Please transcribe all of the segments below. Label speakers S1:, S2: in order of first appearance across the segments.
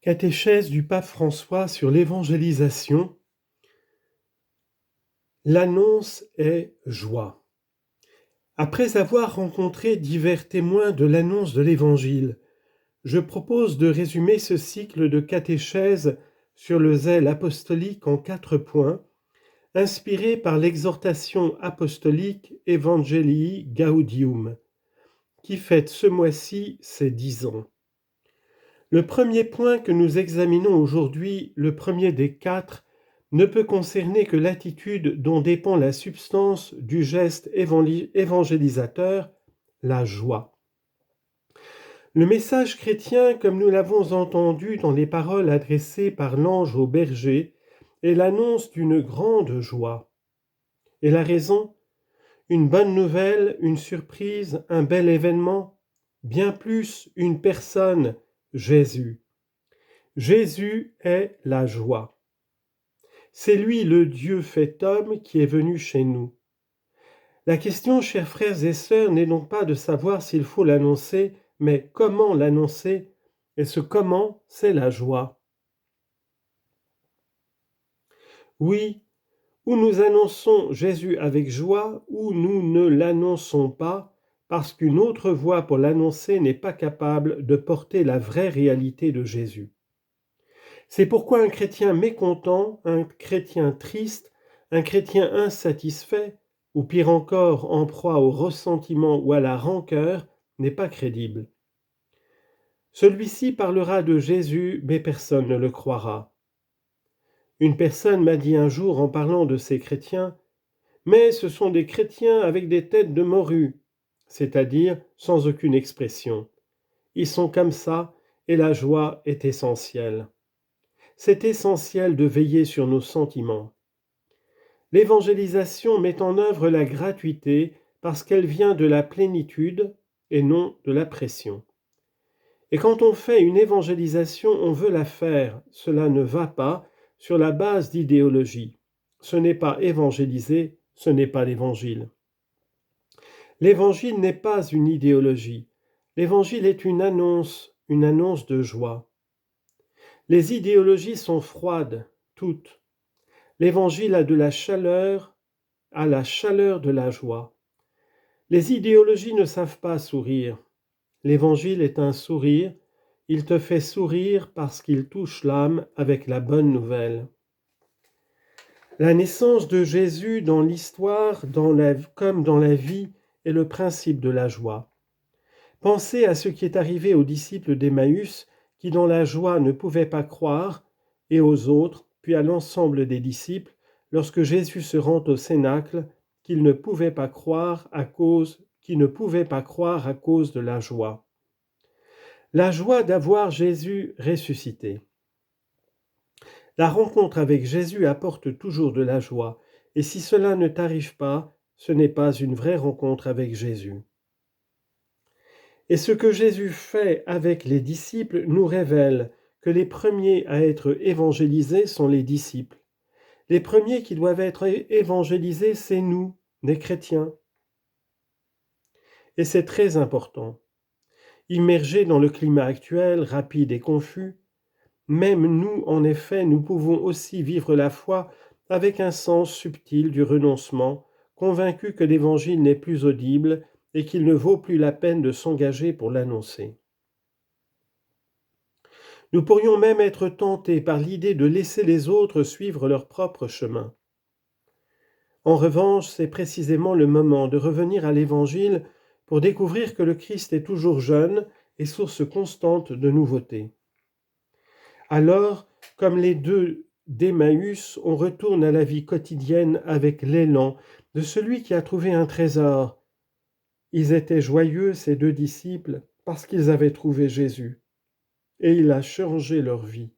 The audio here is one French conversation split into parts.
S1: Catéchèse du pape François sur l'évangélisation. L'annonce est joie. Après avoir rencontré divers témoins de l'annonce de l'Évangile, je propose de résumer ce cycle de catéchèse sur le zèle apostolique en 4 points, inspirés par l'exhortation apostolique Evangelii Gaudium, qui fête ce mois-ci ses 10 ans. Le premier point que nous examinons aujourd'hui, le premier des 4, ne peut concerner que l'attitude dont dépend la substance du geste évangélisateur, la joie. Le message chrétien, comme nous l'avons entendu dans les paroles adressées par l'ange au berger, est l'annonce d'une grande joie. Et la raison ? Une bonne nouvelle, une surprise, un bel événement, bien plus une personne, Jésus. Jésus est la joie. C'est lui le Dieu fait homme qui est venu chez nous. La question, chers frères et sœurs, n'est donc pas de savoir s'il faut l'annoncer, mais comment l'annoncer, et ce comment, c'est la joie. Oui, ou nous annonçons Jésus avec joie, ou nous ne l'annonçons pas, parce qu'une autre voie pour l'annoncer n'est pas capable de porter la vraie réalité de Jésus. C'est pourquoi un chrétien mécontent, un chrétien triste, un chrétien insatisfait, ou pire encore en proie au ressentiment ou à la rancœur, n'est pas crédible. Celui-ci parlera de Jésus, mais personne ne le croira. Une personne m'a dit un jour en parlant de ces chrétiens, « Mais ce sont des chrétiens avec des têtes de morues, c'est-à-dire sans aucune expression. Ils sont comme ça et la joie est essentielle. » C'est essentiel de veiller sur nos sentiments. L'évangélisation met en œuvre la gratuité parce qu'elle vient de la plénitude et non de la pression. Et quand on fait une évangélisation, on veut la faire. Cela ne va pas sur la base d'idéologie. Ce n'est pas évangéliser, ce n'est pas l'évangile. L'évangile n'est pas une idéologie. L'évangile est une annonce de joie. Les idéologies sont froides, toutes. L'Évangile a la chaleur de la joie. Les idéologies ne savent pas sourire. L'Évangile est un sourire. Il te fait sourire parce qu'il touche l'âme avec la bonne nouvelle. La naissance de Jésus dans l'histoire, comme dans la vie, est le principe de la joie. Pensez à ce qui est arrivé aux disciples d'Emmaüs, qui dans la joie ne pouvaient pas croire, et aux autres, puis à l'ensemble des disciples, lorsque Jésus se rend au cénacle, qui ne pouvaient pas croire à cause de la joie. La joie d'avoir Jésus ressuscité. La rencontre avec Jésus apporte toujours de la joie, et si cela ne t'arrive pas, ce n'est pas une vraie rencontre avec Jésus. Et ce que Jésus fait avec les disciples nous révèle que les premiers à être évangélisés sont les disciples. Les premiers qui doivent être évangélisés, c'est nous, les chrétiens. Et c'est très important. Immergés dans le climat actuel, rapide et confus, même nous, en effet, nous pouvons aussi vivre la foi avec un sens subtil du renoncement, convaincus que l'Évangile n'est plus audible et qu'il ne vaut plus la peine de s'engager pour l'annoncer. Nous pourrions même être tentés par l'idée de laisser les autres suivre leur propre chemin. En revanche, c'est précisément le moment de revenir à l'Évangile pour découvrir que le Christ est toujours jeune et source constante de nouveautés. Alors, comme les deux d'Emmaüs, on retourne à la vie quotidienne avec l'élan de celui qui a trouvé un trésor. Ils étaient joyeux, ces deux disciples, parce qu'ils avaient trouvé Jésus. Et il a changé leur vie.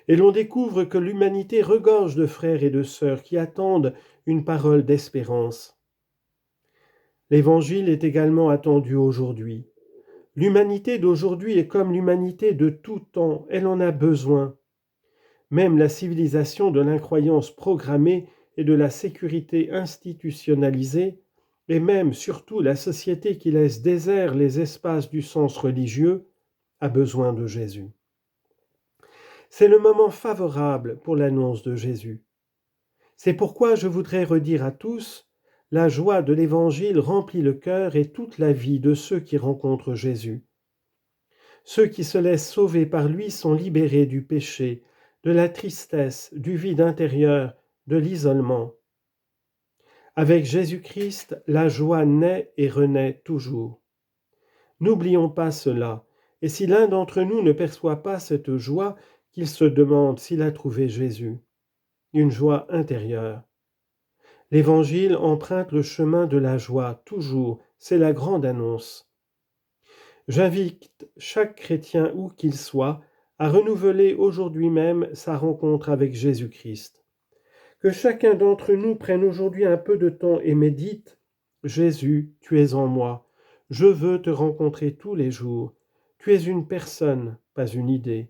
S1: Et l'on découvre que l'humanité regorge de frères et de sœurs qui attendent une parole d'espérance. L'Évangile est également attendu aujourd'hui. L'humanité d'aujourd'hui est comme l'humanité de tout temps, elle en a besoin. Même la civilisation de l'incroyance programmée et de la sécurité institutionnalisée, et même surtout la société qui laisse déserts les espaces du sens religieux, a besoin de Jésus. C'est le moment favorable pour l'annonce de Jésus. C'est pourquoi je voudrais redire à tous, la joie de l'Évangile remplit le cœur et toute la vie de ceux qui rencontrent Jésus. Ceux qui se laissent sauver par lui sont libérés du péché, de la tristesse, du vide intérieur, de l'isolement. Avec Jésus-Christ, la joie naît et renaît toujours. N'oublions pas cela, et si l'un d'entre nous ne perçoit pas cette joie, qu'il se demande s'il a trouvé Jésus. Une joie intérieure. L'Évangile emprunte le chemin de la joie, toujours, c'est la grande annonce. J'invite chaque chrétien, où qu'il soit, à renouveler aujourd'hui même sa rencontre avec Jésus-Christ. Que chacun d'entre nous prenne aujourd'hui un peu de temps et médite « Jésus, tu es en moi. Je veux te rencontrer tous les jours. Tu es une personne, pas une idée.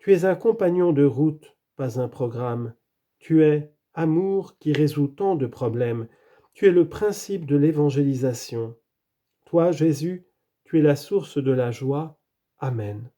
S1: Tu es un compagnon de route, pas un programme. Tu es amour qui résout tant de problèmes. Tu es le principe de l'évangélisation. Toi, Jésus, tu es la source de la joie. Amen.